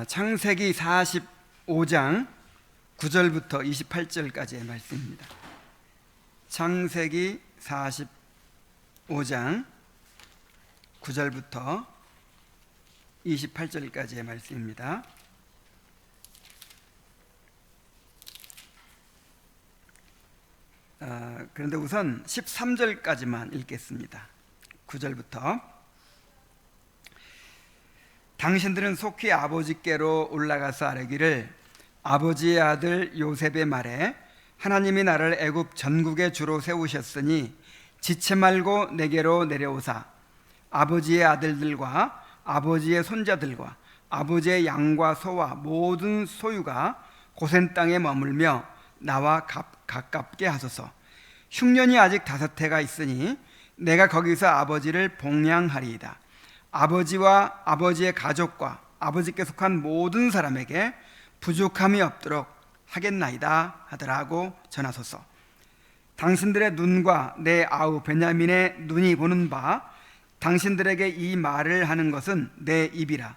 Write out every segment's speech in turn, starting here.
창세기 45장 9절부터 28절까지의 말씀입니다. 창세기 45장 9절부터 28절까지의 말씀입니다. 그런데 우선 13절까지만 읽겠습니다. 9절부터 당신들은 속히 아버지께로 올라가서 아뢰기를 아버지의 아들 요셉의 말에 하나님이 나를 애굽 전국의 주로 세우셨으니 지체 말고 내게로 내려오사 아버지의 아들들과 아버지의 손자들과 아버지의 양과 소와 모든 소유가 고센 땅에 머물며 나와 가깝게 하소서. 흉년이 아직 5해가 있으니 내가 거기서 아버지를 봉양하리이다. 아버지와 아버지의 가족과 아버지께 속한 모든 사람에게 부족함이 없도록 하겠나이다 하더라고 전하소서. 당신들의 눈과 내 아우 베냐민의 눈이 보는 바 당신들에게 이 말을 하는 것은 내 입이라.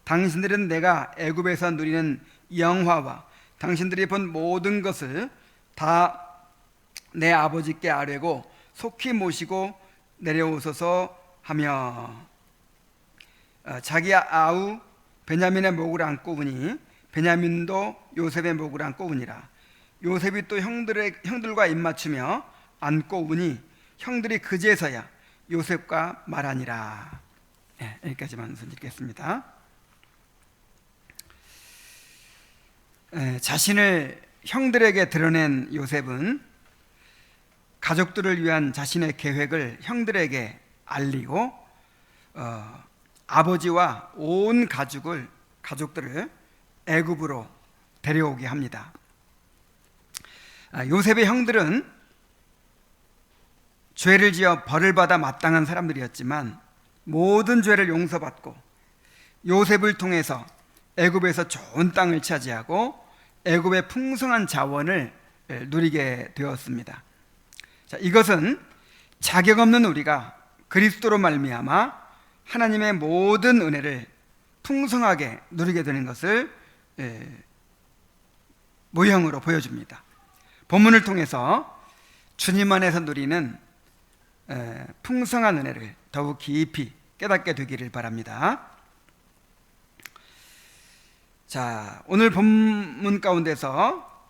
당신들은 내가 애굽에서 누리는 영화와 당신들이 본 모든 것을 다 내 아버지께 아뢰고 속히 모시고 내려오소서 하며 자기 아우 베냐민의 목을 안고 우니 베냐민도 요셉의 목을 안고 우니라. 요셉이 또 형들과 입맞추며 안고 우니 형들이 그제서야 요셉과 말하니라. 여기까지만 읽겠습니다. 자신을 형들에게 드러낸 요셉은 가족들을 위한 자신의 계획을 형들에게 알리고 아버지와 온 가족들을 애굽으로 데려오게 합니다. 요셉의 형들은 죄를 지어 벌을 받아 마땅한 사람들이었지만 모든 죄를 용서받고 요셉을 통해서 애굽에서 좋은 땅을 차지하고 애굽의 풍성한 자원을 누리게 되었습니다. 자, 이것은 자격 없는 우리가 그리스도로 말미암아 하나님의 모든 은혜를 풍성하게 누리게 되는 것을 모형으로 보여줍니다. 본문을 통해서 주님 안에서 누리는 풍성한 은혜를 더욱 깊이 깨닫게 되기를 바랍니다. 자, 오늘 본문 가운데서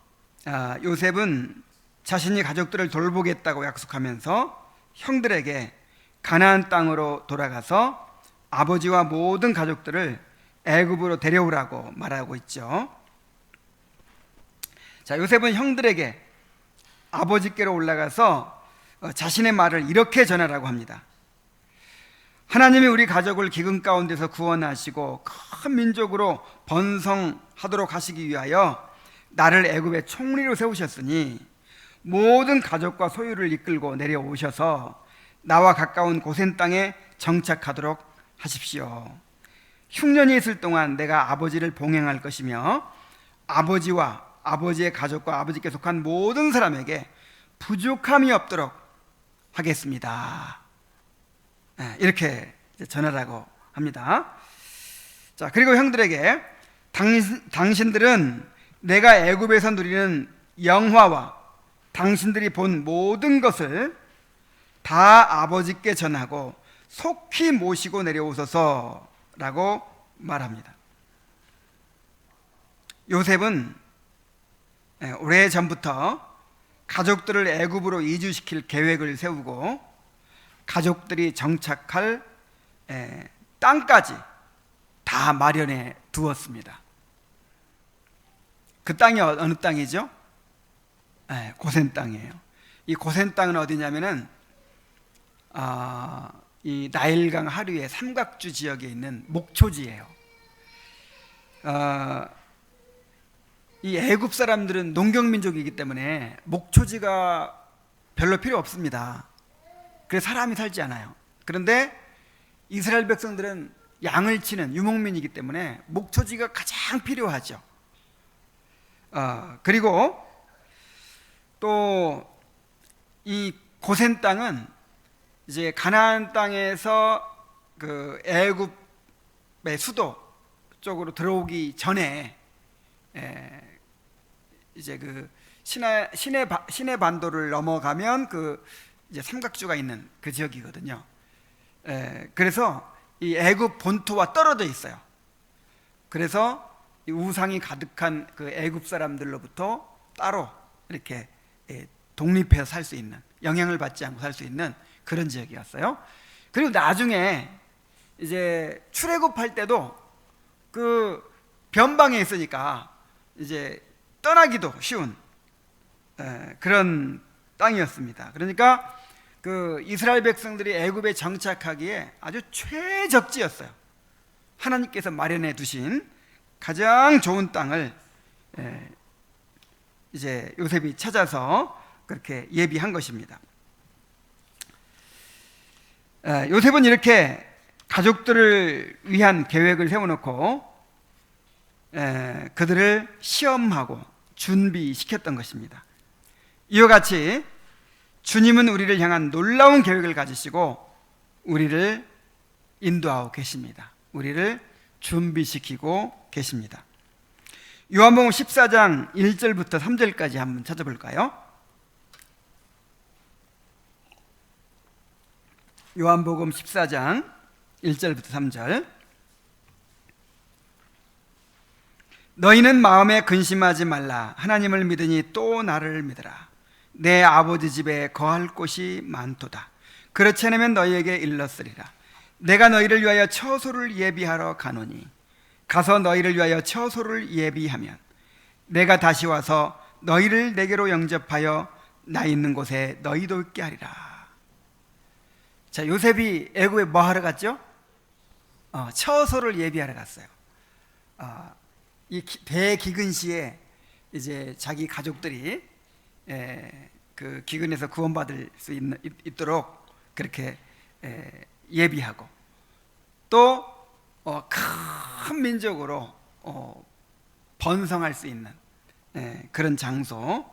요셉은 자신이 가족들을 돌보겠다고 약속하면서 형들에게 가나안 땅으로 돌아가서 아버지와 모든 가족들을 애굽으로 데려오라고 말하고 있죠. 자, 요셉은 형들에게 아버지께로 올라가서 자신의 말을 이렇게 전하라고 합니다. 하나님이 우리 가족을 기근 가운데서 구원하시고 큰 민족으로 번성하도록 하시기 위하여 나를 애굽의 총리로 세우셨으니 모든 가족과 소유를 이끌고 내려오셔서 나와 가까운 고센 땅에 정착하도록 하십시오. 흉년이 있을 동안 내가 아버지를 봉행할 것이며 아버지와 아버지의 가족과 아버지께 속한 모든 사람에게 부족함이 없도록 하겠습니다. 이렇게 전하라고 합니다. 자, 그리고 형들에게 당신들은 내가 애굽에서 누리는 영화와 당신들이 본 모든 것을 다 아버지께 전하고 속히 모시고 내려오소서라고 말합니다. 요셉은 오래전부터 가족들을 애굽으로 이주시킬 계획을 세우고 가족들이 정착할 땅까지 다 마련해 두었습니다. 그 땅이 어느 땅이죠? 고센 땅이에요. 이 고센 땅은 어디냐면은 이 나일강 하류의 삼각주 지역에 있는 목초지예요. 이 애굽 사람들은 농경민족이기 때문에 목초지가 별로 필요 없습니다. 그래서 사람이 살지 않아요. 그런데 이스라엘 백성들은 양을 치는 유목민이기 때문에 목초지가 가장 필요하죠. 그리고 또 이 고센 땅은 이제 가나안 땅에서 그 애굽의 수도 쪽으로 들어오기 전에 이제 그 시내 반도를 넘어가면 그 이제 삼각주가 있는 그 지역이거든요. 그래서 이 애굽 본토와 떨어져 있어요. 그래서 이 우상이 가득한 그 애굽 사람들로부터 따로 이렇게 독립해서 살 수 있는, 영향을 받지 않고 살 수 있는 그런 지역이었어요. 그리고 나중에 이제 출애굽할 때도 그 변방에 있으니까 이제 떠나기도 쉬운 그런 땅이었습니다. 그러니까 그 이스라엘 백성들이 애굽에 정착하기에 아주 최적지였어요. 하나님께서 마련해 두신 가장 좋은 땅을 이제 요셉이 찾아서 그렇게 예비한 것입니다. 요셉은 이렇게 가족들을 위한 계획을 세워놓고 그들을 시험하고 준비시켰던 것입니다. 이와 같이 주님은 우리를 향한 놀라운 계획을 가지시고 우리를 인도하고 계십니다. 우리를 준비시키고 계십니다. 요한복음 14장 1절부터 3절까지 한번 찾아볼까요? 요한복음 14장 1절부터 3절. 너희는 마음에 근심하지 말라. 하나님을 믿으니 또 나를 믿으라. 내 아버지 집에 거할 곳이 많도다. 그렇지 않으면 너희에게 일렀으리라. 내가 너희를 위하여 처소를 예비하러 가노니 가서 너희를 위하여 처소를 예비하면 내가 다시 와서 너희를 내게로 영접하여 나 있는 곳에 너희도 있게 하리라. 자, 요셉이 애굽에 뭐 하러 갔죠? 처소를 예비하러 갔어요. 이 대기근시에 이제 자기 가족들이 그 기근에서 구원받을 수 있도록 그렇게 예비하고 또 큰 민족으로 번성할 수 있는 그런 장소를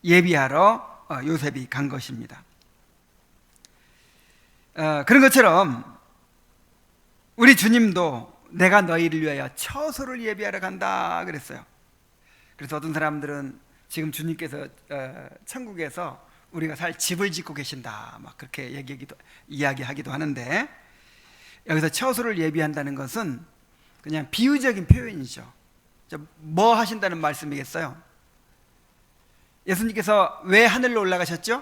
예비하러 요셉이 간 것입니다. 그런 것처럼 우리 주님도 내가 너희를 위하여 처소를 예비하러 간다 그랬어요. 그래서 어떤 사람들은 지금 주님께서 천국에서 우리가 살 집을 짓고 계신다 막 그렇게 이야기하기도 하는데, 여기서 처소를 예비한다는 것은 그냥 비유적인 표현이죠. 뭐 하신다는 말씀이겠어요? 예수님께서 왜 하늘로 올라가셨죠?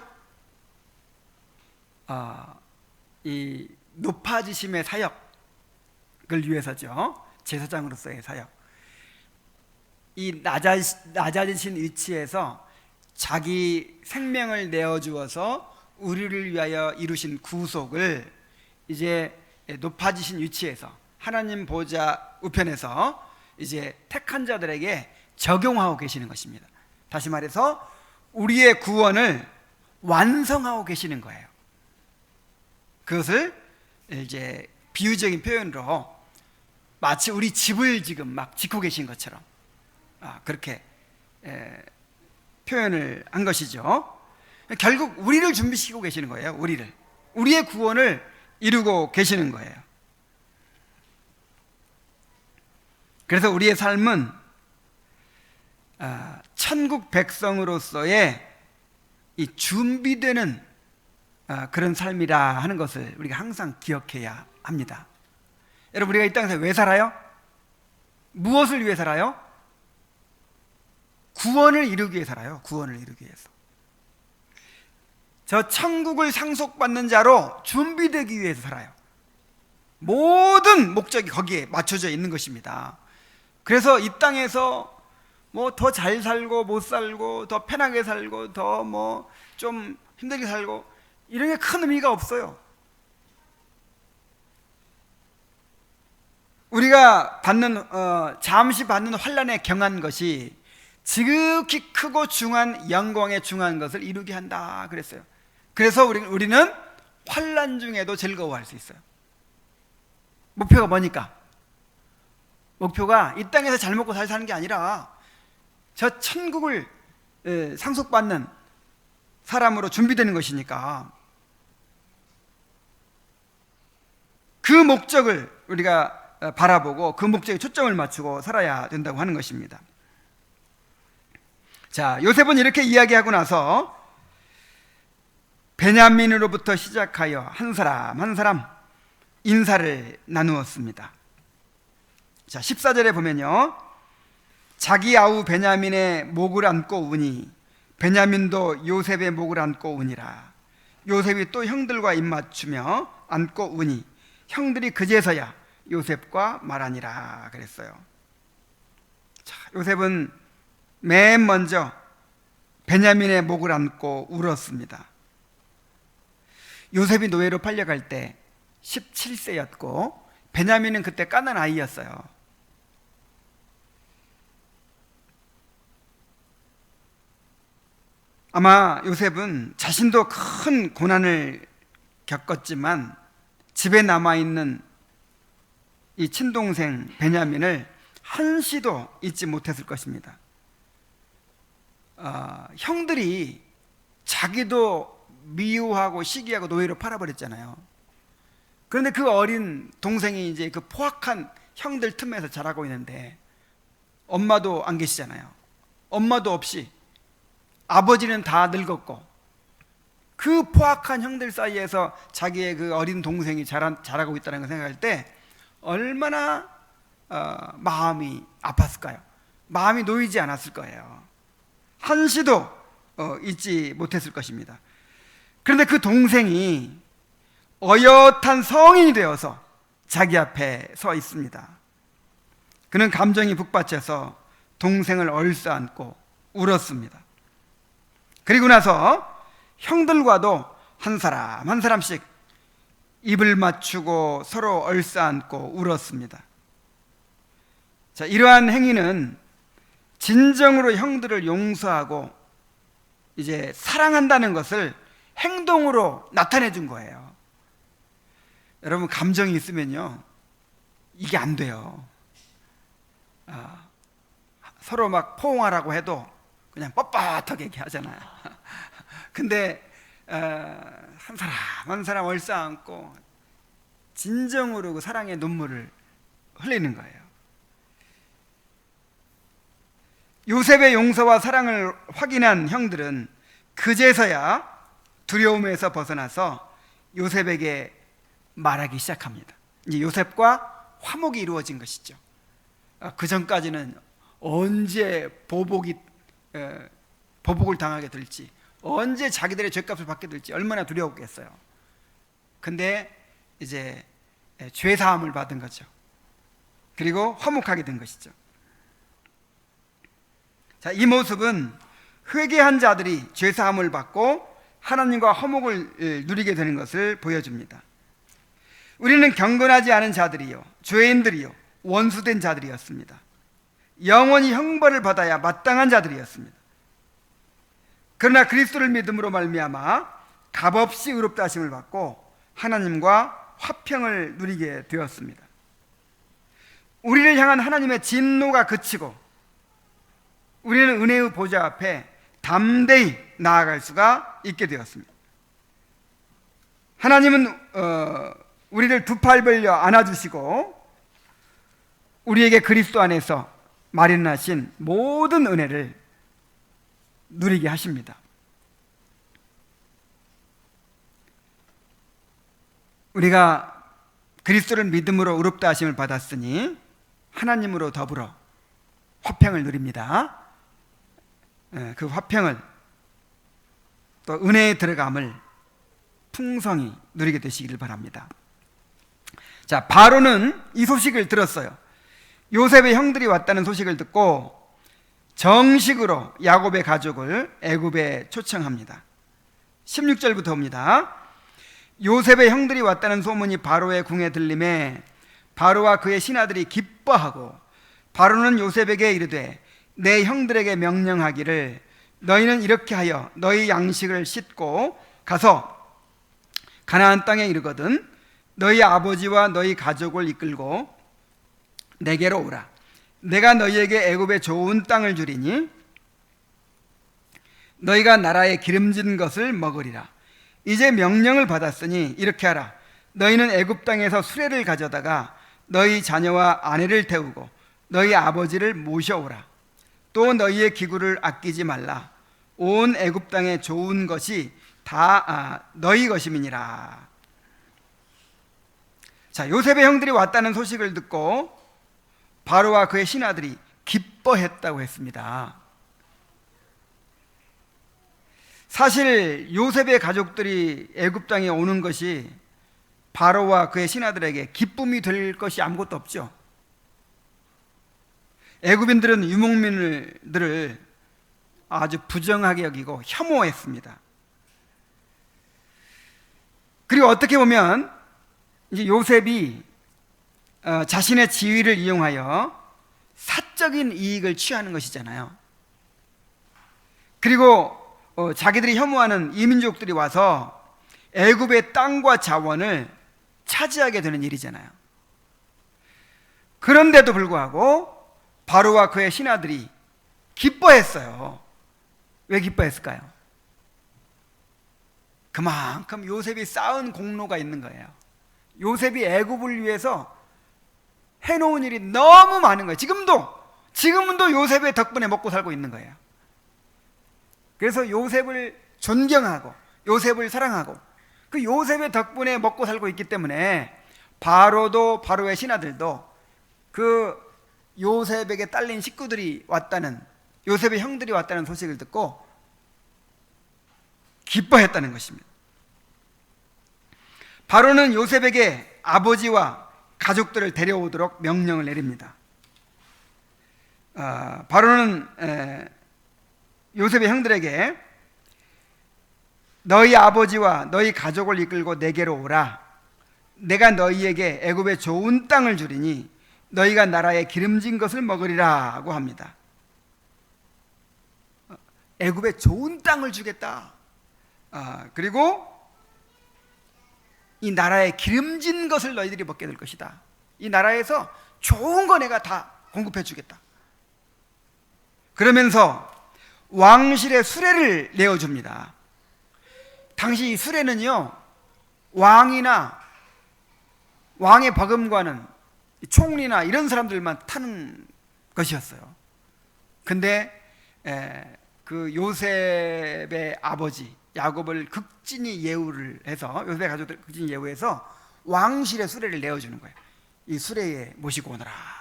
이 높아지심의 사역을 위해서죠. 제사장으로서의 사역. 이 낮아지신 위치에서 자기 생명을 내어주어서 우리를 위하여 이루신 구속을 이제 높아지신 위치에서 하나님 보좌 우편에서 이제 택한 자들에게 적용하고 계시는 것입니다. 다시 말해서 우리의 구원을 완성하고 계시는 거예요. 그것을 이제 비유적인 표현으로 마치 우리 집을 지금 막 짓고 계신 것처럼 그렇게 표현을 한 것이죠. 결국 우리를 준비시키고 계시는 거예요. 우리의 구원을 이루고 계시는 거예요. 그래서 우리의 삶은 천국 백성으로서의 이 준비되는 그런 삶이라 하는 것을 우리가 항상 기억해야 합니다. 여러분, 우리가 이 땅에서 왜 살아요? 무엇을 위해 살아요? 구원을 이루기 위해 살아요. 구원을 이루기 위해서. 저 천국을 상속받는 자로 준비되기 위해서 살아요. 모든 목적이 거기에 맞춰져 있는 것입니다. 그래서 이 땅에서 뭐 더 잘 살고 못 살고 더 편하게 살고 더 뭐 좀 힘들게 살고 이런 게 큰 의미가 없어요. 우리가 잠시 받는 환난에 경한 것이 지극히 크고 중한 영광에 중한 것을 이루게 한다 그랬어요. 그래서 우리는 환난 중에도 즐거워할 수 있어요. 목표가 뭐니까? 목표가 이 땅에서 잘 먹고 잘 사는 게 아니라 저 천국을 상속받는 사람으로 준비되는 것이니까 그 목적을 우리가 바라보고 그 목적에 초점을 맞추고 살아야 된다고 하는 것입니다. 자, 요셉은 이렇게 이야기하고 나서 베냐민으로부터 시작하여 한 사람 한 사람 인사를 나누었습니다. 자, 14절에 보면요, 자기 아우 베냐민의 목을 안고 우니 베냐민도 요셉의 목을 안고 우니라. 요셉이 또 형들과 입맞추며 안고 우니 형들이 그제서야 요셉과 말하니라 그랬어요. 자, 요셉은 맨 먼저 베냐민의 목을 안고 울었습니다. 요셉이 노예로 팔려갈 때 17세였고 베냐민은 그때 까난 아이였어요. 아마 요셉은 자신도 큰 고난을 겪었지만 집에 남아있는 이 친동생 베냐민을 한시도 잊지 못했을 것입니다. 형들이 자기도 미워하고 시기하고 노예로 팔아버렸잖아요. 그런데 그 어린 동생이 이제 그 포악한 형들 틈에서 자라고 있는데 엄마도 안 계시잖아요. 엄마도 없이 아버지는 다 늙었고 그 포악한 형들 사이에서 자기의 그 어린 동생이 자라고 있다는 걸 생각할 때 얼마나 마음이 아팠을까요? 마음이 놓이지 않았을 거예요. 한시도 잊지 못했을 것입니다. 그런데 그 동생이 어엿한 성인이 되어서 자기 앞에 서 있습니다. 그는 감정이 북받쳐서 동생을 얼싸안고 울었습니다. 그리고 나서 형들과도 한 사람 한 사람씩 입을 맞추고 서로 얼싸안고 울었습니다. 자, 이러한 행위는 진정으로 형들을 용서하고 이제 사랑한다는 것을 행동으로 나타내 준 거예요. 여러분, 감정이 있으면요 이게 안 돼요. 서로 막 포옹하라고 해도 그냥 뻣뻣하게 얘기하잖아요. 근데 한 사람 한 사람 얼싸안고 진정으로 그 사랑의 눈물을 흘리는 거예요. 요셉의 용서와 사랑을 확인한 형들은 그제서야 두려움에서 벗어나서 요셉에게 말하기 시작합니다. 이제 요셉과 화목이 이루어진 것이죠. 그 전까지는 언제 보복을 당하게 될지, 언제 자기들의 죄값을 받게 될지 얼마나 두려웠겠어요. 근데 이제 죄사함을 받은 거죠. 그리고 화목하게 된 것이죠. 자, 이 모습은 회개한 자들이 죄사함을 받고 하나님과 화목을 누리게 되는 것을 보여줍니다. 우리는 경건하지 않은 자들이요, 죄인들이요, 원수된 자들이었습니다. 영원히 형벌을 받아야 마땅한 자들이었습니다. 그러나 그리스도를 믿음으로 말미암아 값없이 의롭다 하심을 받고 하나님과 화평을 누리게 되었습니다. 우리를 향한 하나님의 진노가 그치고 우리는 은혜의 보좌 앞에 담대히 나아갈 수가 있게 되었습니다. 하나님은 우리를 두 팔 벌려 안아주시고 우리에게 그리스도 안에서 마련하신 모든 은혜를 누리게 하십니다. 우리가 그리스도를 믿음으로 의롭다 하심을 받았으니 하나님으로 더불어 화평을 누립니다. 그 화평을, 또 은혜에 들어감을 풍성히 누리게 되시기를 바랍니다. 자, 바로는 이 소식을 들었어요. 요셉의 형들이 왔다는 소식을 듣고 정식으로 야곱의 가족을 애굽에 초청합니다. 16절부터 봅니다. 요셉의 형들이 왔다는 소문이 바로의 궁에 들림에 바로와 그의 신하들이 기뻐하고 바로는 요셉에게 이르되 내 형들에게 명령하기를 너희는 이렇게 하여 너희 양식을 싣고 가서 가나안 땅에 이르거든 너희 아버지와 너희 가족을 이끌고 내게로 오라. 내가 너희에게 애굽의 좋은 땅을 주리니 너희가 나라의 기름진 것을 먹으리라. 이제 명령을 받았으니 이렇게 하라. 너희는 애굽 땅에서 수레를 가져다가 너희 자녀와 아내를 태우고 너희 아버지를 모셔오라. 또 너희의 기구를 아끼지 말라. 온 애굽 땅에 좋은 것이 다 너희 것임이니라. 자, 요셉의 형들이 왔다는 소식을 듣고 바로와 그의 신하들이 기뻐했다고 했습니다. 사실 요셉의 가족들이 애굽 땅에 오는 것이 바로와 그의 신하들에게 기쁨이 될 것이 아무것도 없죠. 애굽인들은 유목민들을 아주 부정하게 여기고 혐오했습니다. 그리고 어떻게 보면 이제 요셉이 자신의 지위를 이용하여 사적인 이익을 취하는 것이잖아요. 그리고 자기들이 혐오하는 이민족들이 와서 애굽의 땅과 자원을 차지하게 되는 일이잖아요. 그런데도 불구하고 바로와 그의 신하들이 기뻐했어요. 왜 기뻐했을까요? 그만큼 요셉이 쌓은 공로가 있는 거예요. 요셉이 애굽을 위해서 해놓은 일이 너무 많은 거예요. 지금도 요셉의 덕분에 먹고 살고 있는 거예요. 그래서 요셉을 존경하고 요셉을 사랑하고 그 요셉의 덕분에 먹고 살고 있기 때문에 바로도 바로의 신하들도 그 요셉에게 딸린 식구들이 왔다는, 요셉의 형들이 왔다는 소식을 듣고 기뻐했다는 것입니다. 바로는 요셉에게 아버지와 가족들을 데려오도록 명령을 내립니다. 바로는 요셉의 형들에게 너희 아버지와 너희 가족을 이끌고 내게로 오라. 내가 너희에게 애굽의 좋은 땅을 주리니 너희가 나라에 기름진 것을 먹으리라고 합니다. 애굽의 좋은 땅을 주겠다. 그리고 이 나라에 기름진 것을 너희들이 먹게 될 것이다. 이 나라에서 좋은 거 내가 다 공급해 주겠다. 그러면서 왕실의 수레를 내어줍니다. 당시 이 수레는요, 왕이나 왕의 버금가는 총리나 이런 사람들만 타는 것이었어요. 근데 그 요셉의 아버지 야곱을 극진히 예우를 해서, 요셉의 가족들 극진히 예우해서 왕실의 수레를 내어주는 거예요. 이 수레에 모시고 오너라.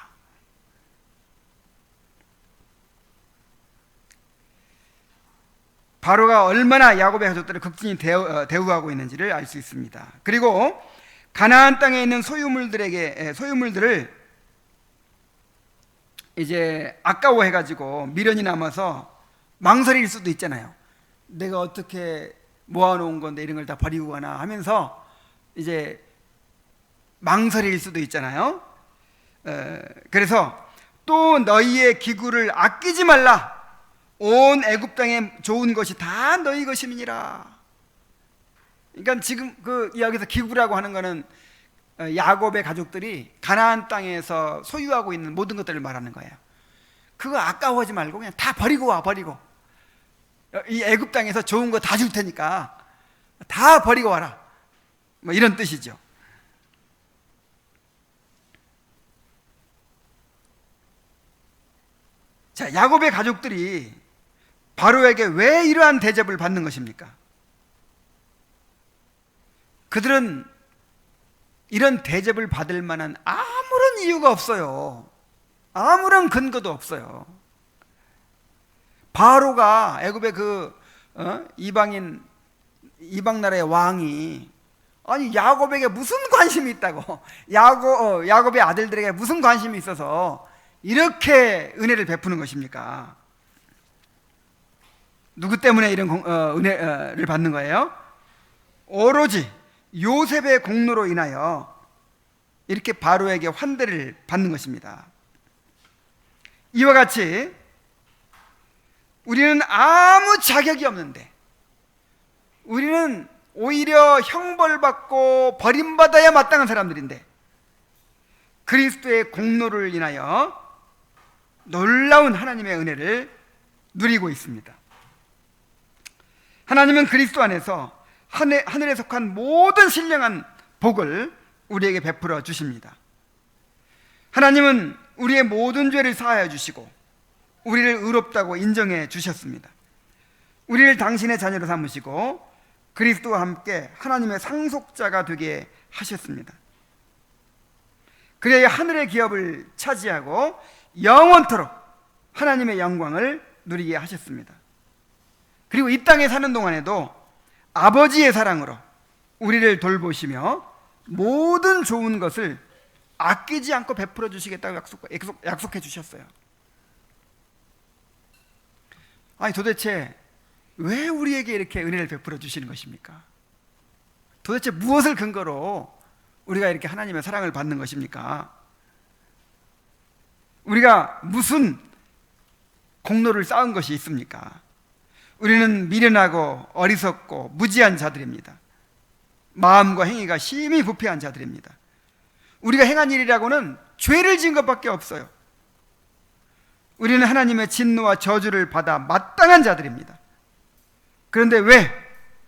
바로가 얼마나 야곱의 가족들을 극진히 대우하고 있는지를 알 수 있습니다. 그리고 가나안 땅에 있는 소유물들을 이제 아까워해가지고 미련이 남아서 망설일 수도 있잖아요. 내가 어떻게 모아놓은 건데 이런 걸 다 버리고 가나 하면서 이제 망설일 수도 있잖아요. 그래서 또 너희의 기구를 아끼지 말라. 온 애굽 땅에 좋은 것이 다 너희 것임이니라. 그러니까 지금 그 여기서 기구라고 하는 거는 야곱의 가족들이 가나안 땅에서 소유하고 있는 모든 것들을 말하는 거예요. 그거 아까워하지 말고 그냥 다 버리고 와. 버리고 이 애굽 땅에서 좋은 거 다 줄 테니까 다 버리고 와라. 뭐 이런 뜻이죠. 자, 야곱의 가족들이 바로에게 왜 이러한 대접을 받는 것입니까? 그들은 이런 대접을 받을 만한 아무런 이유가 없어요. 아무런 근거도 없어요. 바로가 애굽의 이방 나라의 왕이 아니 야곱에게 무슨 관심이 있다고, 야곱의 아들들에게 무슨 관심이 있어서 이렇게 은혜를 베푸는 것입니까? 누구 때문에 이런 은혜를 받는 거예요? 오로지 요셉의 공로로 인하여 이렇게 바로에게 환대를 받는 것입니다. 이와 같이 우리는 아무 자격이 없는데, 우리는 오히려 형벌받고 버림받아야 마땅한 사람들인데 그리스도의 공로를 인하여 놀라운 하나님의 은혜를 누리고 있습니다. 하나님은 그리스도 안에서 하늘에 속한 모든 신령한 복을 우리에게 베풀어 주십니다. 하나님은 우리의 모든 죄를 사하여 주시고 우리를 의롭다고 인정해 주셨습니다. 우리를 당신의 자녀로 삼으시고 그리스도와 함께 하나님의 상속자가 되게 하셨습니다. 그래야 하늘의 기업을 차지하고 영원토록 하나님의 영광을 누리게 하셨습니다. 그리고 이 땅에 사는 동안에도 아버지의 사랑으로 우리를 돌보시며 모든 좋은 것을 아끼지 않고 베풀어 주시겠다고 약속해 주셨어요. 아니 도대체 왜 우리에게 이렇게 은혜를 베풀어 주시는 것입니까? 도대체 무엇을 근거로 우리가 이렇게 하나님의 사랑을 받는 것입니까? 우리가 무슨 공로를 쌓은 것이 있습니까? 우리는 미련하고 어리석고 무지한 자들입니다. 마음과 행위가 심히 부패한 자들입니다. 우리가 행한 일이라고는 죄를 지은 것밖에 없어요. 우리는 하나님의 진노와 저주를 받아 마땅한 자들입니다. 그런데 왜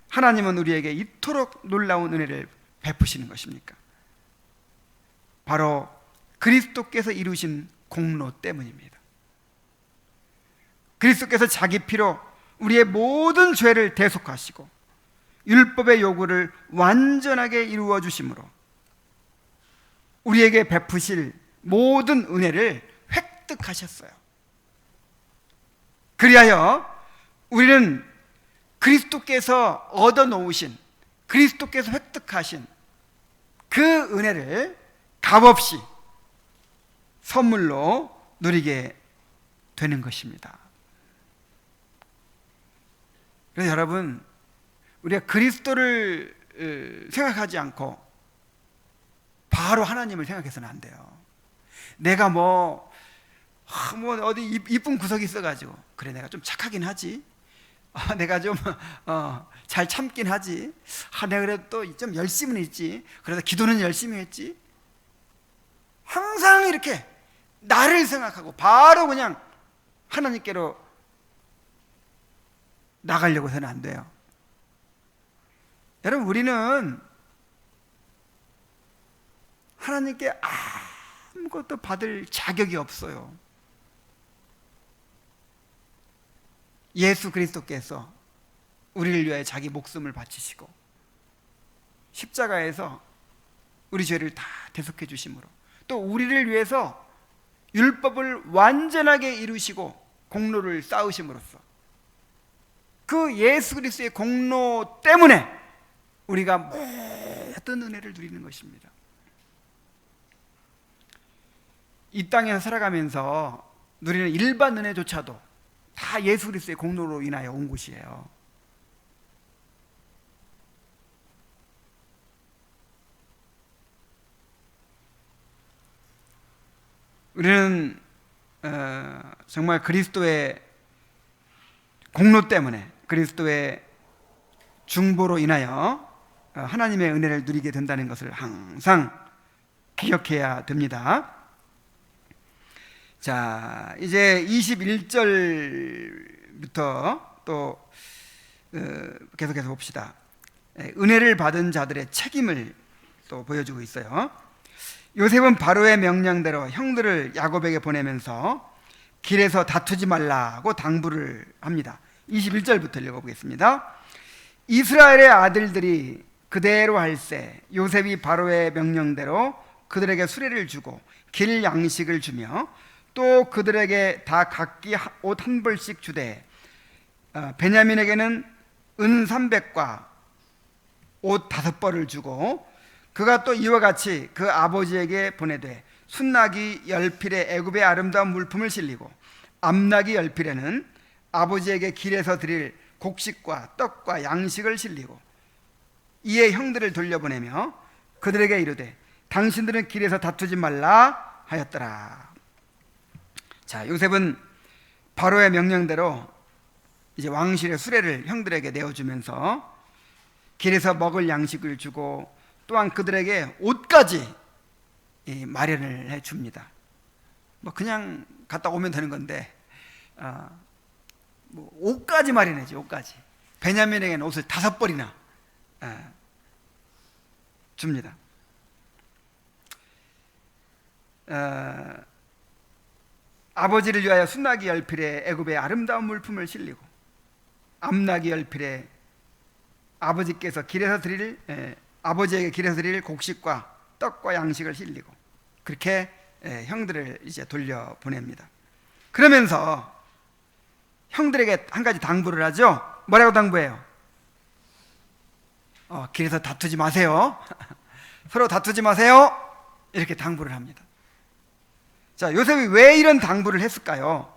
하나님은 우리에게 이토록 놀라운 은혜를 베푸시는 것입니까? 바로 그리스도께서 이루신 공로 때문입니다. 그리스도께서 자기 피로 우리의 모든 죄를 대속하시고 율법의 요구를 완전하게 이루어 주심으로 우리에게 베푸실 모든 은혜를 획득하셨어요. 그리하여 우리는 그리스도께서 얻어놓으신, 그리스도께서 획득하신 그 은혜를 값없이 선물로 누리게 되는 것입니다. 그래서 여러분, 우리가 그리스도를 생각하지 않고 바로 하나님을 생각해서는 안 돼요. 내가 어디 이쁜 구석이 있어가지고 그래 내가 좀 착하긴 하지, 내가 좀 잘 참긴 하지, 내가 그래도 또 좀 열심은 있지, 그래서 기도는 열심히 했지. 항상 이렇게 나를 생각하고 바로 그냥 하나님께로 나가려고 해서는 안 돼요. 여러분, 우리는 하나님께 아무것도 받을 자격이 없어요. 예수 그리스도께서 우리를 위하여 자기 목숨을 바치시고 십자가에서 우리 죄를 다 대속해 주심으로 또 우리를 위해서 율법을 완전하게 이루시고 공로를 쌓으심으로써 그 예수 그리스도의 공로 때문에 우리가 모든 은혜를 누리는 것입니다. 이 땅에서 살아가면서 누리는 일반 은혜조차도 다 예수 그리스도의 공로로 인하여 온 것이에요. 우리는 정말 그리스도의 공로 때문에, 그리스도의 중보로 인하여 하나님의 은혜를 누리게 된다는 것을 항상 기억해야 됩니다. 자, 이제 21절부터 또 계속해서 봅시다. 은혜를 받은 자들의 책임을 또 보여주고 있어요. 요셉은 바로의 명령대로 형들을 야곱에게 보내면서 길에서 다투지 말라고 당부를 합니다. 21절부터 읽어보겠습니다. 이스라엘의 아들들이 그대로 할세 요셉이 바로의 명령대로 그들에게 수레를 주고 길 양식을 주며 또 그들에게 다 각기 옷 한 벌씩 주되 베냐민에게는 은 300과 옷 5벌을 주고 그가 또 이와 같이 그 아버지에게 보내되 순나기 10필에 애굽의 아름다운 물품을 실리고 암나기 10필에는 아버지에게 길에서 드릴 곡식과 떡과 양식을 실리고 이에 형들을 돌려보내며 그들에게 이르되 당신들은 길에서 다투지 말라 하였더라. 자, 요셉은 바로의 명령대로 이제 왕실의 수레를 형들에게 내어주면서 길에서 먹을 양식을 주고 또한 그들에게 옷까지 마련을 해줍니다. 그냥 갔다 오면 되는 건데 옷까지 마련해줘. 옷까지. 베냐민에게는 옷을 5벌이나 줍니다. 아버지를 위하여 순나기 열필에 애굽의 아름다운 물품을 실리고 암나기 열필에 아버지에게 길에서 드릴 곡식과 떡과 양식을 실리고 그렇게 형들을 이제 돌려 보냅니다. 그러면서 형들에게 한 가지 당부를 하죠. 뭐라고 당부해요? 길에서 다투지 마세요. 서로 다투지 마세요. 이렇게 당부를 합니다. 자, 요셉이 왜 이런 당부를 했을까요?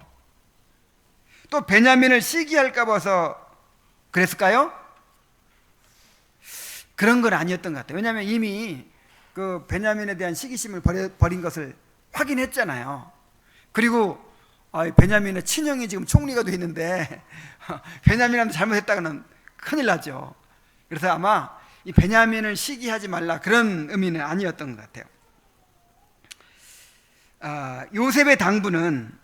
또 베냐민을 시기할까 봐서 그랬을까요? 그런 건 아니었던 것 같아요. 왜냐하면 이미 그 베냐민에 대한 시기심을 버린 것을 확인했잖아요. 그리고 베냐민의 친형이 지금 총리가 돼 있는데 베냐민한테 잘못했다가는 큰일 나죠. 그래서 아마 이 베냐민을 시기하지 말라 그런 의미는 아니었던 것 같아요. 요셉의 당부는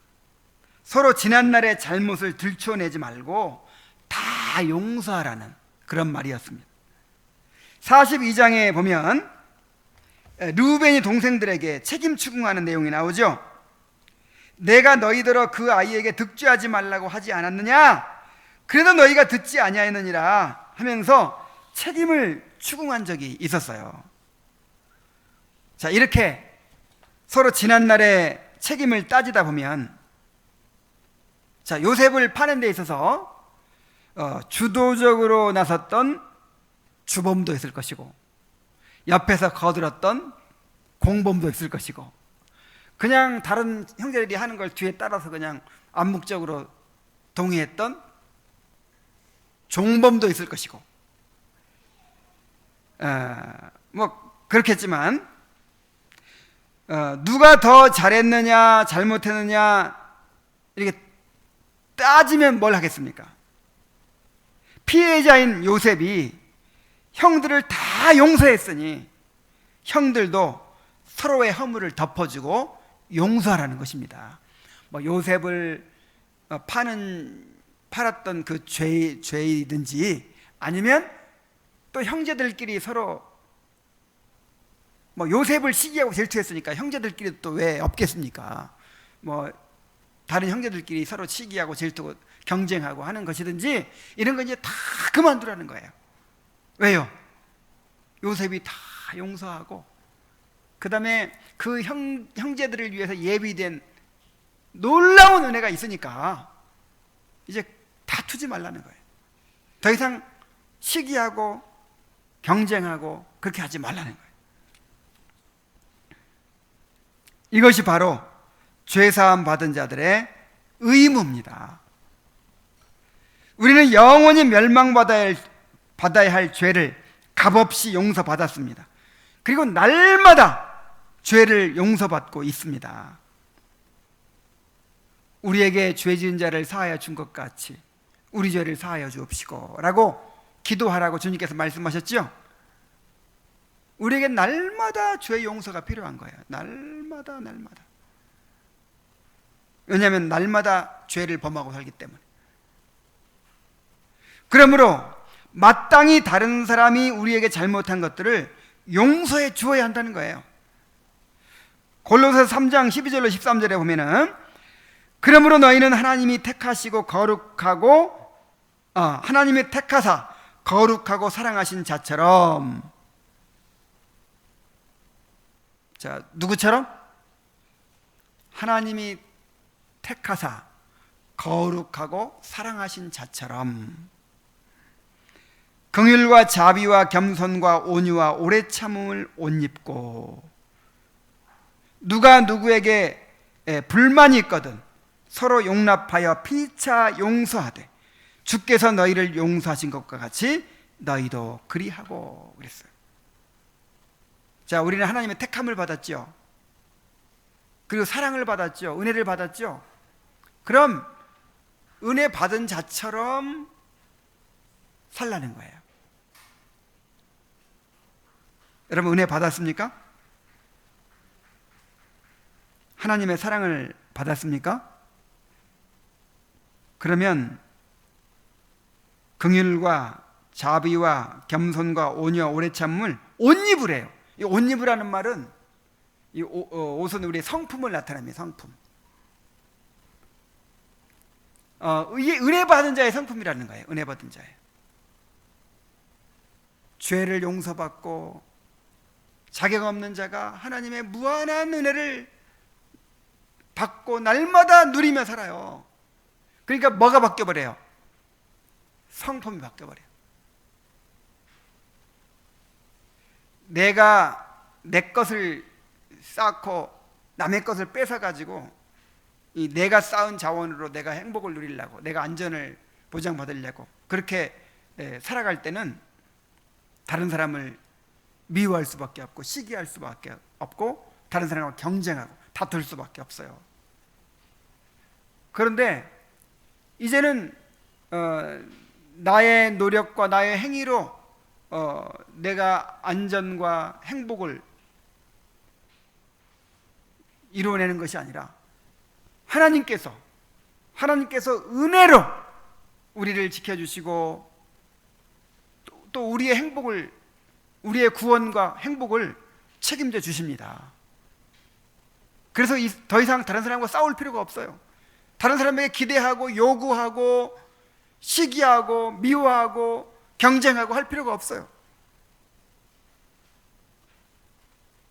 서로 지난날의 잘못을 들춰내지 말고 다 용서하라는 그런 말이었습니다. 42장에 보면 르우벤이 동생들에게 책임 추궁하는 내용이 나오죠. 내가 너희더러 그 아이에게 득죄하지 말라고 하지 않았느냐? 그래도 너희가 듣지 아니하였느니라 하면서 책임을 추궁한 적이 있었어요. 자, 이렇게 서로 지난날의 책임을 따지다 보면 자, 요셉을 파는 데 있어서 주도적으로 나섰던 주범도 있을 것이고 옆에서 거들었던 공범도 있을 것이고 그냥 다른 형제들이 하는 걸 뒤에 따라서 그냥 암묵적으로 동의했던 종범도 있을 것이고 뭐 그렇겠지만 누가 더 잘했느냐 잘못했느냐 이렇게 따지면 뭘 하겠습니까? 피해자인 요셉이 형들을 다 용서했으니 형들도 서로의 허물을 덮어주고 용서하라는 것입니다. 뭐 요셉을 팔았던 그 죄이든지 아니면 또 형제들끼리 서로 뭐 요셉을 시기하고 질투했으니까 형제들끼리 또 왜 없겠습니까? 뭐 다른 형제들끼리 서로 시기하고 질투고 경쟁하고 하는 것이든지 이런 거 이제 다 그만두라는 거예요. 왜요? 요셉이 다 용서하고 그 다음에 그 형제들을 위해서 예비된 놀라운 은혜가 있으니까 이제 다투지 말라는 거예요. 더 이상 시기하고 경쟁하고 그렇게 하지 말라는 거예요. 이것이 바로 죄사함 받은 자들의 의무입니다. 우리는 영원히 멸망받아야 할 죄를 값없이 용서받았습니다. 그리고 날마다 죄를 용서받고 있습니다. 우리에게 죄 지은 자를 사하여 준 것 같이 우리 죄를 사하여 주옵시고 라고 기도하라고 주님께서 말씀하셨죠. 우리에게 날마다 죄 용서가 필요한 거예요. 날마다. 왜냐하면 날마다 죄를 범하고 살기 때문에. 그러므로 마땅히 다른 사람이 우리에게 잘못한 것들을 용서해 주어야 한다는 거예요. 골로새서 3장 12절로 13절에 보면은 그러므로 너희는 하나님이 택하시고 하나님이 택하사 거룩하고 사랑하신 자처럼, 자, 누구처럼? 하나님이 택하사 거룩하고 사랑하신 자처럼 긍휼과 자비와 겸손과 온유와 오래 참음을 옷 입고, 누가 누구에게 불만이 있거든 서로 용납하여 피차 용서하되 주께서 너희를 용서하신 것과 같이 너희도 그리하고 그랬어요. 자, 우리는 하나님의 택함을 받았죠. 그리고 사랑을 받았죠. 은혜를 받았죠. 그럼 은혜 받은 자처럼 살라는 거예요. 여러분, 은혜 받았습니까? 하나님의 사랑을 받았습니까? 그러면 긍휼과 자비와 겸손과 온유와 오래 참음을 옷 입으래요. 이 옷 입으라는 말은 이 옷은 우리의 성품을 나타냅니다. 성품. 이게 은혜 받은 자의 성품이라는 거예요. 은혜 받은 자예요. 죄를 용서받고 자격 없는 자가 하나님의 무한한 은혜를 받고 날마다 누리며 살아요. 그러니까 뭐가 바뀌어버려요? 성품이 바뀌어버려요. 내가 내 것을 쌓고 남의 것을 뺏어가지고 이 내가 쌓은 자원으로 내가 행복을 누리려고, 내가 안전을 보장받으려고 그렇게 살아갈 때는 다른 사람을 미워할 수밖에 없고 시기할 수밖에 없고 다른 사람과 경쟁하고 다툴 수밖에 없어요. 그런데 이제는 나의 노력과 나의 행위로 내가 안전과 행복을 이루어내는 것이 아니라 하나님께서 은혜로 우리를 지켜주시고 또 우리의 행복을, 우리의 구원과 행복을 책임져 주십니다. 그래서 더 이상 다른 사람과 싸울 필요가 없어요. 다른 사람에게 기대하고 요구하고 시기하고 미워하고 경쟁하고 할 필요가 없어요.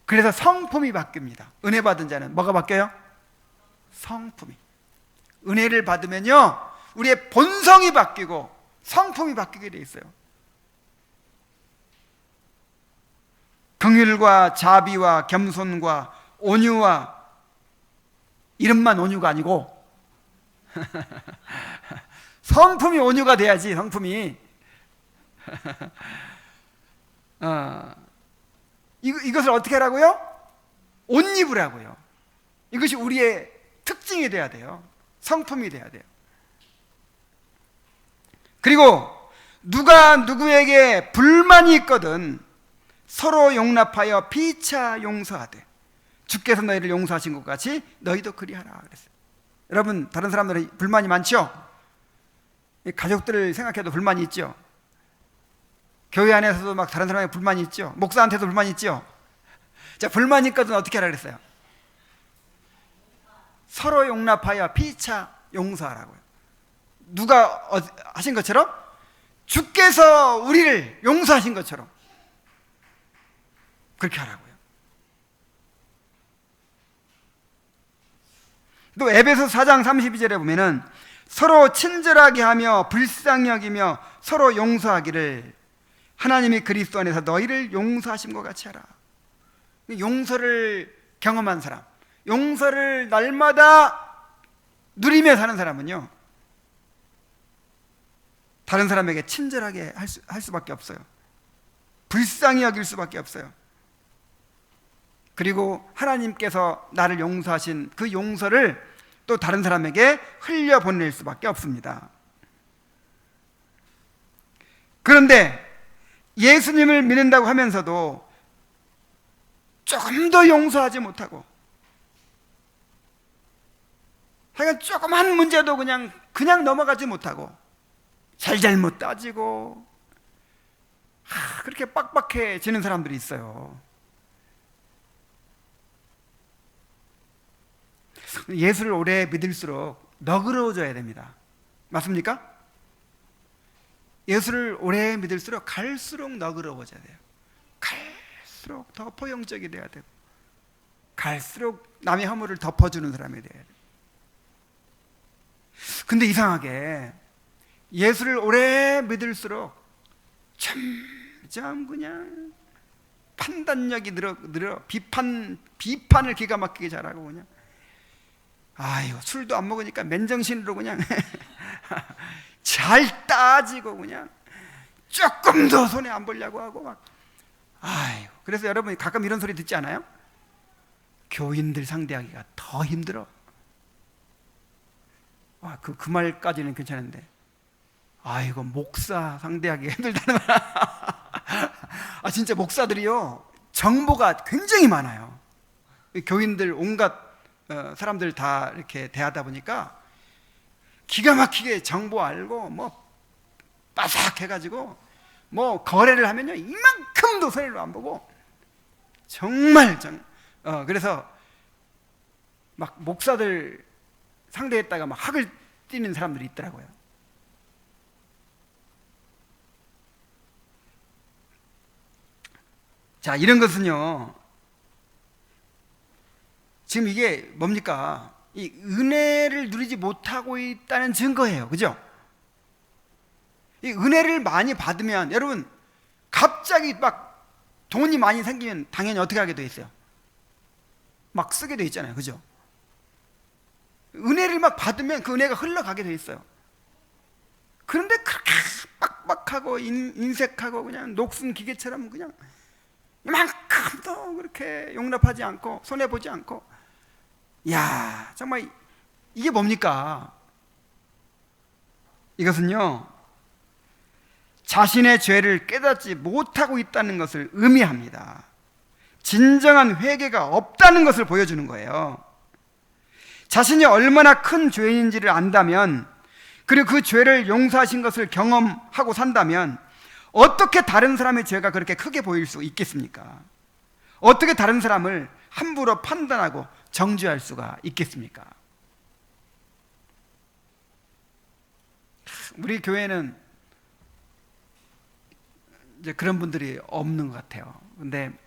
그래서 성품이 바뀝니다. 은혜 받은 자는 뭐가 바뀌어요? 성품이. 은혜를 받으면요, 우리의 본성이 바뀌고 성품이 바뀌게 돼 있어요. 긍휼과 자비와 겸손과 온유와, 이름만 온유가 아니고 성품이 온유가 돼야지. 성품이 이것을 어떻게 하라고요? 옷 입으라고요. 이것이 우리의 특징이 돼야 돼요. 성품이 돼야 돼요. 그리고 누가 누구에게 불만이 있거든 서로 용납하여 피차 용서하되 주께서 너희를 용서하신 것 같이 너희도 그리하라 그랬어요. 여러분, 다른 사람들은 불만이 많죠? 가족들을 생각해도 불만이 있죠? 교회 안에서도 막 다른 사람에게 불만이 있죠? 목사한테도 불만이 있죠? 자, 불만이 있거든 어떻게 하라 그랬어요? 서로 용납하여 피차 용서하라고요. 누가 하신 것처럼? 주께서 우리를 용서하신 것처럼 그렇게 하라고요. 또 에베소 4장 32절에 보면은 서로 친절하게 하며 불쌍히 여기며 서로 용서하기를 하나님이 그리스도 안에서 너희를 용서하신 것 같이 하라. 용서를 경험한 사람, 용서를 날마다 누리며 사는 사람은요, 다른 사람에게 친절하게 할 수밖에 없어요. 불쌍히 여길 수밖에 없어요. 그리고 하나님께서 나를 용서하신 그 용서를 또 다른 사람에게 흘려보낼 수밖에 없습니다. 그런데 예수님을 믿는다고 하면서도 조금 더 용서하지 못하고, 하여간 조그만 문제도 그냥 넘어가지 못하고 잘잘못 따지고 그렇게 빡빡해지는 사람들이 있어요. 예수를 오래 믿을수록 너그러워져야 됩니다. 맞습니까? 예수를 오래 믿을수록 갈수록 너그러워져야 돼요. 갈수록 더 포용적이 돼야 되고, 갈수록 남의 허물을 덮어주는 사람이 돼야 돼요. 근데 이상하게 예수를 오래 믿을수록 점점 그냥 판단력이 늘어 비판을 기가 막히게 잘하고 그냥 아유, 술도 안 먹으니까 맨정신으로 그냥 잘 따지고 그냥 조금 더 손해 안 보려고 하고 막 아유. 그래서 여러분이 가끔 이런 소리 듣지 않아요? 교인들 상대하기가 더 힘들어. 그 말까지는 괜찮은데 아이고, 목사 상대하기가 힘들다는 말. 진짜 목사들이요, 정보가 굉장히 많아요. 교인들 온갖 사람들 다 이렇게 대하다 보니까 기가 막히게 정보 알고 뭐 빠삭해가지고 뭐 거래를 하면요 이만큼도 손해를 안 보고 정말 그래서 막 목사들 상대했다가 막 학을 띠는 사람들이 있더라고요. 자, 이런 것은요, 지금 이게 뭡니까? 이 은혜를 누리지 못하고 있다는 증거예요. 그죠? 이 은혜를 많이 받으면, 여러분, 갑자기 막 돈이 많이 생기면 당연히 어떻게 하게 돼 있어요? 막 쓰게 돼 있잖아요. 그죠? 은혜를 막 받으면 그 은혜가 흘러가게 돼 있어요. 그런데 그렇게 빡빡하고 인색하고 그냥 녹슨 기계처럼 그냥 이만큼도 그렇게 용납하지 않고 손해보지 않고, 야, 정말 이게 뭡니까? 이것은요, 자신의 죄를 깨닫지 못하고 있다는 것을 의미합니다. 진정한 회개가 없다는 것을 보여주는 거예요. 자신이 얼마나 큰 죄인인지를 안다면, 그리고 그 죄를 용서하신 것을 경험하고 산다면 어떻게 다른 사람의 죄가 그렇게 크게 보일 수 있겠습니까? 어떻게 다른 사람을 함부로 판단하고 정죄할 수가 있겠습니까? 우리 교회는 이제 그런 분들이 없는 것 같아요. 근데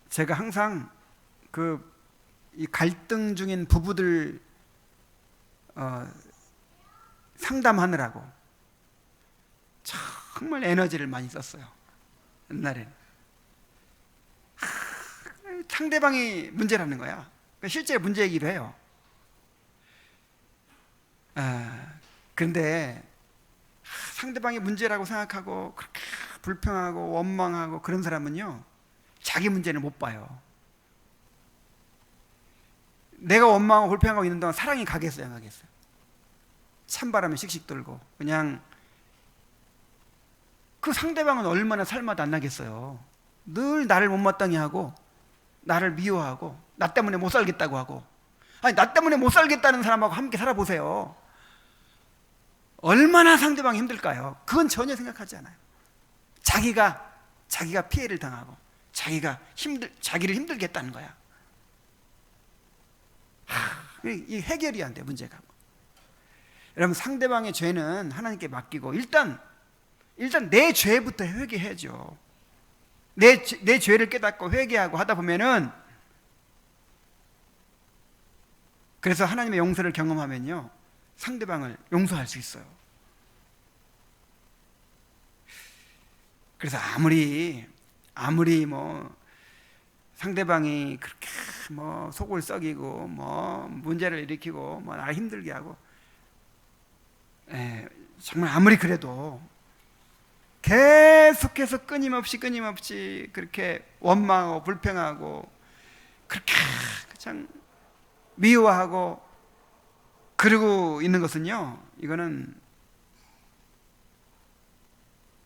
제가 항상 이 갈등 중인 부부들 상담하느라고 정말 에너지를 많이 썼어요. 옛날엔 상대방이 문제라는 거야. 실제 문제이기도 해요. 그런데 상대방이 문제라고 생각하고 그렇게 불평하고 원망하고 그런 사람은요, 자기 문제는 못 봐요. 내가 원망하고 불평하고 있는 동안 사랑이 가겠어요, 안 가겠어요? 찬바람이 씩씩 돌고 그냥 그 상대방은 얼마나 살맛 안 나겠어요. 늘 나를 못마땅해 하고 나를 미워하고 나 때문에 못 살겠다고 하고. 아니, 나 때문에 못 살겠다는 사람하고 함께 살아보세요. 얼마나 상대방이 힘들까요? 그건 전혀 생각하지 않아요. 자기가 피해를 당하고 자기를 힘들게 했다는 거야. 이 해결이 안 돼, 문제가. 여러분, 상대방의 죄는 하나님께 맡기고 일단 내 죄부터 회개해야죠. 내 죄를 깨닫고 회개하고 하다 보면은, 그래서 하나님의 용서를 경험하면요, 상대방을 용서할 수 있어요. 그래서 아무리 상대방이 그렇게 속을 썩이고 문제를 일으키고 나를 힘들게 하고, 정말 아무리 그래도 계속해서 끊임없이 그렇게 원망하고 불평하고 그렇게 참 미워하고 그러고 있는 것은요, 이거는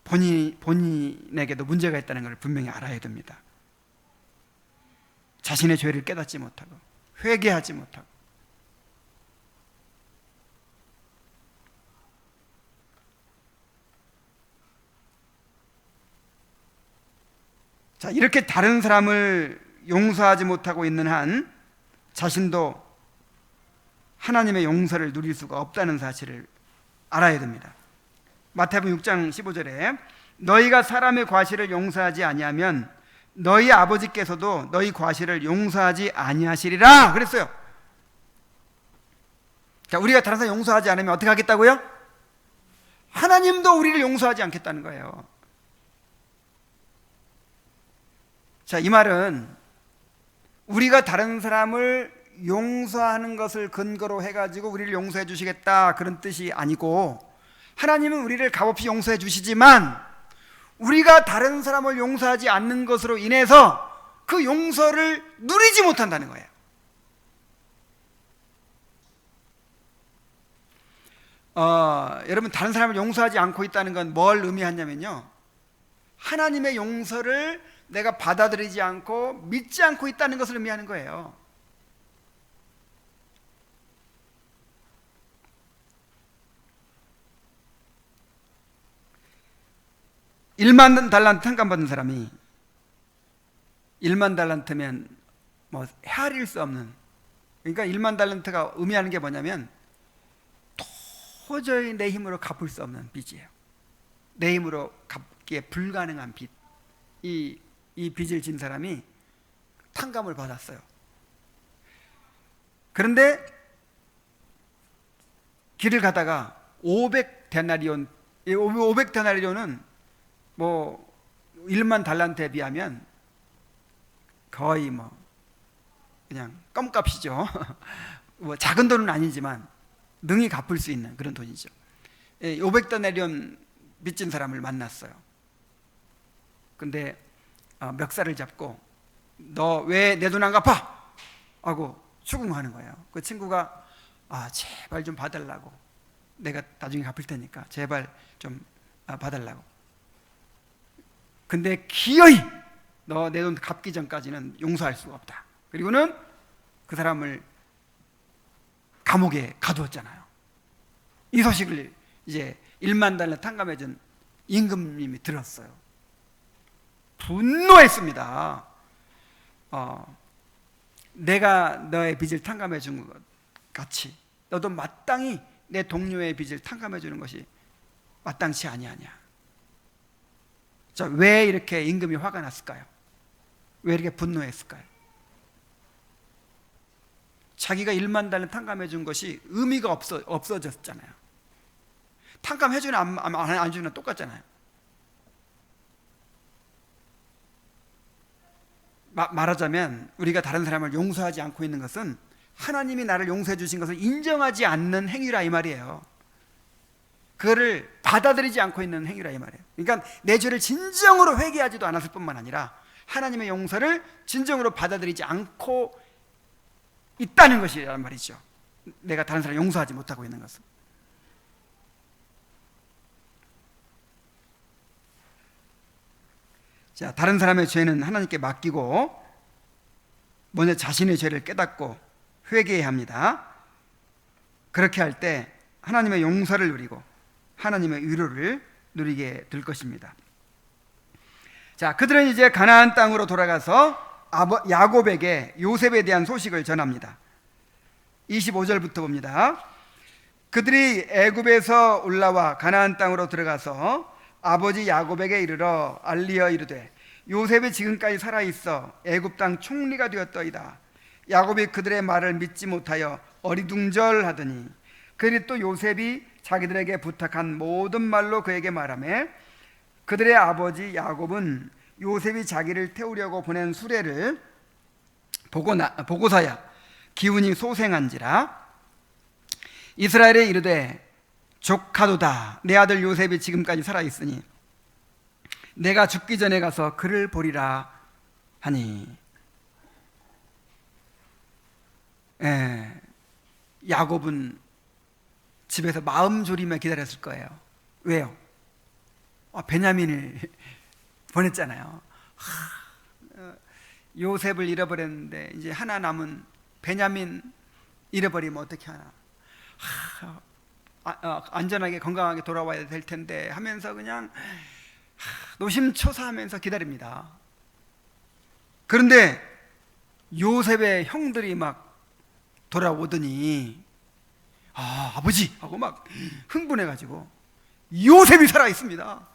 본인에게도 문제가 있다는 걸 분명히 알아야 됩니다. 자신의 죄를 깨닫지 못하고 회개하지 못하고. 자, 이렇게 다른 사람을 용서하지 못하고 있는 한 자신도 하나님의 용서를 누릴 수가 없다는 사실을 알아야 됩니다. 마태복음 6장 15절에 너희가 사람의 과실을 용서하지 아니하면 너희 아버지께서도 너희 과실을 용서하지 아니하시리라 그랬어요. 자, 우리가 다른 사람 용서하지 않으면 어떻게 하겠다고요? 하나님도 우리를 용서하지 않겠다는 거예요. 자, 이 말은 우리가 다른 사람을 용서하는 것을 근거로 해가지고 우리를 용서해 주시겠다 그런 뜻이 아니고, 하나님은 우리를 값없이 용서해 주시지만 우리가 다른 사람을 용서하지 않는 것으로 인해서 그 용서를 누리지 못한다는 거예요. 여러분, 다른 사람을 용서하지 않고 있다는 건 뭘 의미하냐면요, 하나님의 용서를 내가 받아들이지 않고 믿지 않고 있다는 것을 의미하는 거예요. 1만 달란트 탕감 받은 사람이 1만 달란트면 뭐 헤아릴 수 없는, 그러니까 1만 달란트가 의미하는 게 뭐냐면 도저히 내 힘으로 갚을 수 없는 빚이에요. 내 힘으로 갚기에 불가능한 빚. 이 빚을 진 사람이 탕감을 받았어요. 그런데 길을 가다가 500데나리온, 500데나리온은 뭐 1만 달란트에 비하면 거의 뭐 그냥 껌값이죠. 뭐 작은 돈은 아니지만 능히 갚을 수 있는 그런 돈이죠. 500데나리온 빚진 사람을 만났어요. 근데 멱살을 잡고 너 왜 내 돈 안 갚아? 하고 추궁하는 거예요. 그 친구가 제발 좀 봐달라고, 내가 나중에 갚을 테니까 제발 좀 봐달라고. 근데 기어이 너 내 돈 갚기 전까지는 용서할 수가 없다. 그리고는 그 사람을 감옥에 가두었잖아요. 이 소식을 이제 1만 달러 탕감해준 임금님이 들었어요. 분노했습니다. 내가 너의 빚을 탕감해 준 것 같이 너도 마땅히 내 동료의 빚을 탕감해 주는 것이 마땅치 아니하냐. 자, 왜 이렇게 임금이 화가 났을까요? 왜 이렇게 분노했을까요? 자기가 1만 달러 탕감해 준 것이 의미가 없어졌잖아요. 탕감해 주나 안 주나 똑같잖아요. 말하자면 우리가 다른 사람을 용서하지 않고 있는 것은 하나님이 나를 용서해 주신 것을 인정하지 않는 행위라 이 말이에요. 그거를 받아들이지 않고 있는 행위라 이 말이에요. 그러니까 내 죄를 진정으로 회개하지도 않았을 뿐만 아니라 하나님의 용서를 진정으로 받아들이지 않고 있다는 것이란 말이죠. 내가 다른 사람을 용서하지 못하고 있는 것은. 자, 다른 사람의 죄는 하나님께 맡기고 먼저 자신의 죄를 깨닫고 회개해야 합니다. 그렇게 할 때 하나님의 용서를 누리고 하나님의 위로를 누리게 될 것입니다. 자, 그들은 이제 가나안 땅으로 돌아가서 야곱에게 요셉에 대한 소식을 전합니다. 25절부터 봅니다. 그들이 애굽에서 올라와 가나안 땅으로 들어가서 아버지 야곱에게 이르러 알리어 이르되 요셉이 지금까지 살아있어 애굽 땅 총리가 되었더이다. 야곱이 그들의 말을 믿지 못하여 어리둥절하더니 그들이 또 요셉이 자기들에게 부탁한 모든 말로 그에게 말하며 그들의 아버지 야곱은 요셉이 자기를 태우려고 보낸 수레를 보고서야 기운이 소생한지라 이스라엘에 이르되 조카도다. 내 아들 요셉이 지금까지 살아있으니 내가 죽기 전에 가서 그를 보리라 하니. 야곱은 집에서 마음 졸이며 기다렸을 거예요. 왜요? 베냐민을 보냈잖아요. 요셉을 잃어버렸는데 이제 하나 남은 베냐민 잃어버리면 어떻게 하나. 안전하게 건강하게 돌아와야 될 텐데 하면서 그냥 노심초사하면서 기다립니다. 그런데 요셉의 형들이 막 돌아오더니 아버지 하고 막 흥분해가지고 요셉이 살아있습니다.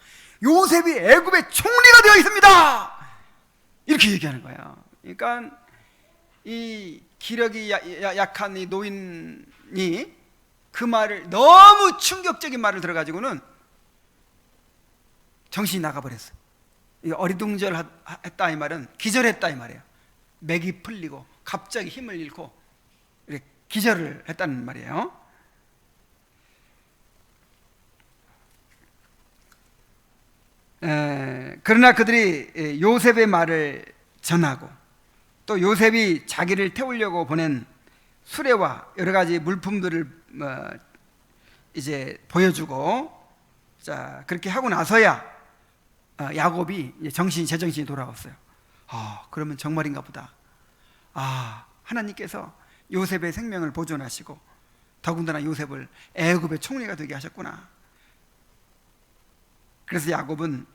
요셉이 애굽의 총리가 되어 있습니다. 이렇게 얘기하는 거야. 그러니까 이 기력이 약한 이 노인이 그 말을, 너무 충격적인 말을 들어가지고는 정신이 나가버렸어요. 어리둥절했다 이 말은 기절했다 이 말이에요. 맥이 풀리고 갑자기 힘을 잃고 이렇게 기절을 했다는 말이에요. 그러나 그들이 요셉의 말을 전하고 또 요셉이 자기를 태우려고 보낸 수레와 여러 가지 물품들을 이제 보여주고, 자 그렇게 하고 나서야 야곱이 제정신이 돌아왔어요. 그러면 정말인가 보다. 하나님께서 요셉의 생명을 보존하시고 더군다나 요셉을 애굽의 총리가 되게 하셨구나. 그래서 야곱은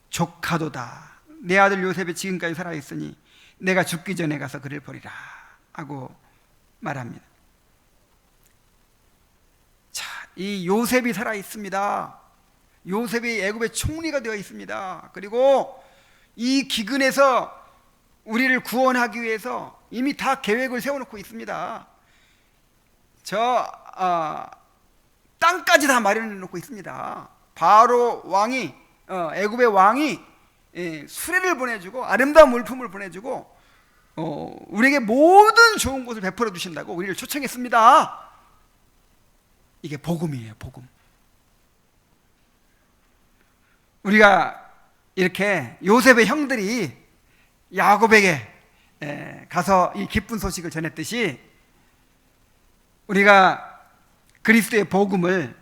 조카도다. 내 아들 요셉이 지금까지 살아있으니 내가 죽기 전에 가서 그를 보리라 하고 말합니다. 자, 이 요셉이 살아있습니다. 요셉이 애굽의 총리가 되어 있습니다. 그리고 이 기근에서 우리를 구원하기 위해서 이미 다 계획을 세워놓고 있습니다. 땅까지 다 마련해 놓고 있습니다. 바로 왕이, 애굽의 왕이 수레를 보내주고 아름다운 물품을 보내주고 우리에게 모든 좋은 것을 베풀어 주신다고 우리를 초청했습니다. 이게 복음이에요, 복음. 우리가 이렇게 요셉의 형들이 야곱에게 가서 이 기쁜 소식을 전했듯이 우리가 그리스도의 복음을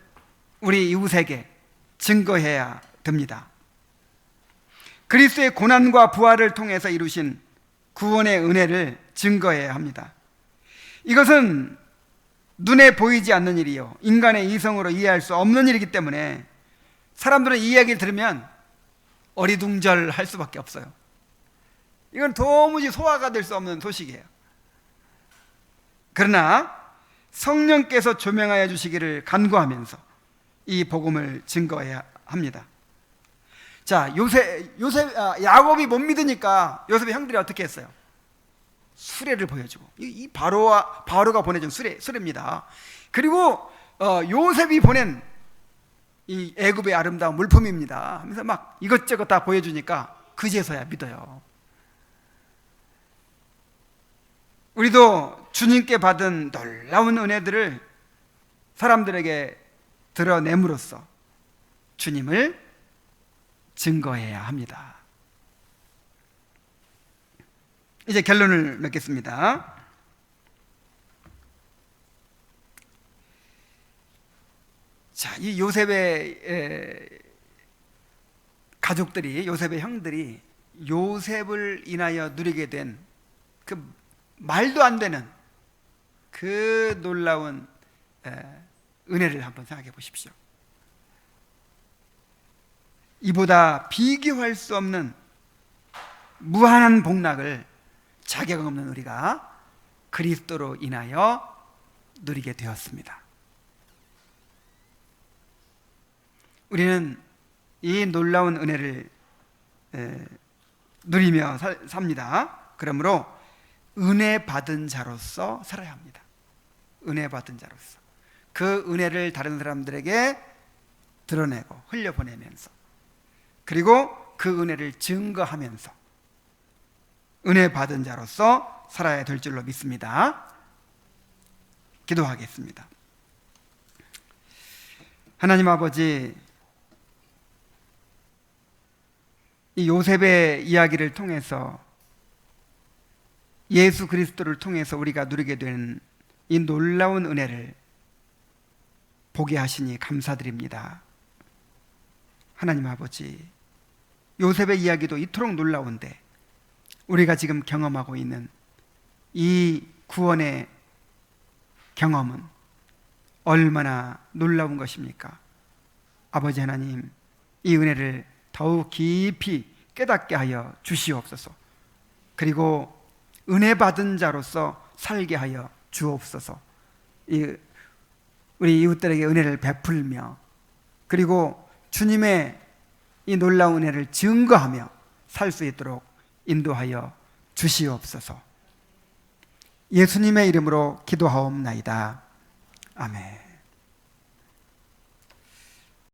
우리 이웃에게 증거해야 됩니다. 그리스도의 고난과 부활을 통해서 이루신 구원의 은혜를 증거해야 합니다. 이것은 눈에 보이지 않는 일이요, 인간의 이성으로 이해할 수 없는 일이기 때문에 사람들은 이 이야기를 들으면 어리둥절할 수밖에 없어요. 이건 도무지 소화가 될 수 없는 소식이에요. 그러나 성령께서 조명하여 주시기를 간구하면서 이 복음을 증거해야 합니다. 자, 야곱이 못 믿으니까 요셉의 형들이 어떻게 했어요? 수레를 보여주고, 이 바로가 보내준 수레입니다. 그리고 요셉이 보낸 이 애굽의 아름다운 물품입니다 하면서 막 이것저것 다 보여주니까 그제서야 믿어요. 우리도 주님께 받은 놀라운 은혜들을 사람들에게 드러냄으로써 주님을 증거해야 합니다. 이제 결론을 맺겠습니다. 자, 이 요셉의 가족들이, 요셉의 형들이 요셉을 인하여 누리게 된 그 말도 안 되는 그 놀라운 은혜를 한번 생각해 보십시오. 이보다 비교할 수 없는 무한한 복락을 자격 없는 우리가 그리스도로 인하여 누리게 되었습니다. 우리는 이 놀라운 은혜를 누리며 삽니다. 그러므로 은혜 받은 자로서 살아야 합니다. 은혜 받은 자로서 그 은혜를 다른 사람들에게 드러내고 흘려보내면서, 그리고 그 은혜를 증거하면서 은혜 받은 자로서 살아야 될 줄로 믿습니다. 기도하겠습니다. 하나님 아버지, 이 요셉의 이야기를 통해서 예수 그리스도를 통해서 우리가 누리게 된 이 놀라운 은혜를 보게 하시니 감사드립니다. 하나님 아버지, 요셉의 이야기도 이토록 놀라운데 우리가 지금 경험하고 있는 이 구원의 경험은 얼마나 놀라운 것입니까? 아버지 하나님, 이 은혜를 더욱 깊이 깨닫게 하여 주시옵소서. 그리고 은혜 받은 자로서 살게 하여 주옵소서. 우리 이웃들에게 은혜를 베풀며, 그리고 주님의 이 놀라운 은혜를 증거하며 살 수 있도록 인도하여 주시옵소서. 예수님의 이름으로 기도하옵나이다. 아멘.